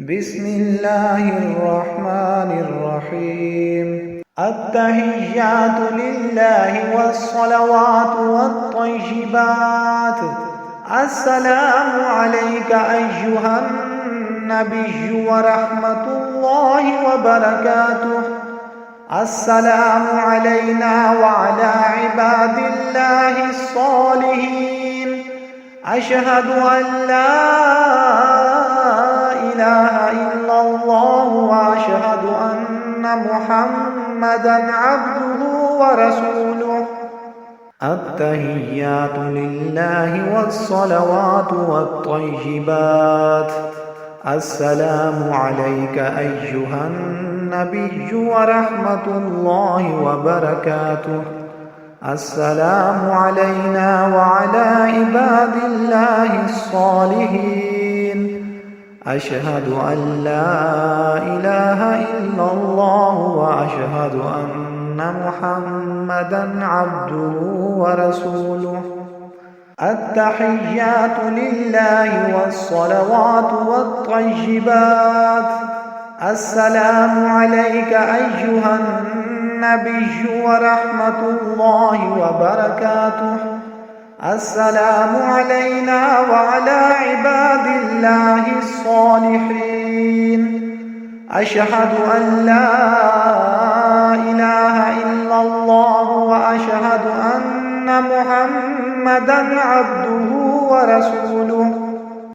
بسم الله الرحمن الرحيم. التحيات لله والصلوات والطيبات. السلام عليك أيها النبي ورحمة الله وبركاته. السلام علينا وعلى عباد الله الصالحين. أشهد أن لا إله إلا الله وأشهد أن محمدا عبده ورسوله. التحيات لله والصلوات والطيبات. السلام عليك أيها النبي ورحمة الله وبركاته. السلام علينا وعلى عباد الله الصالحين. أشهد أن لا إله إلا الله وأشهد أن محمدا عبده ورسوله. التحيات لله والصلوات والطيبات. السلام عليك أيها النبي ورحمة الله وبركاته. السلام علينا وعلى عباد الله الصالحين. أشهد أن لا إله إلا الله وأشهد أن محمدا عبده ورسوله.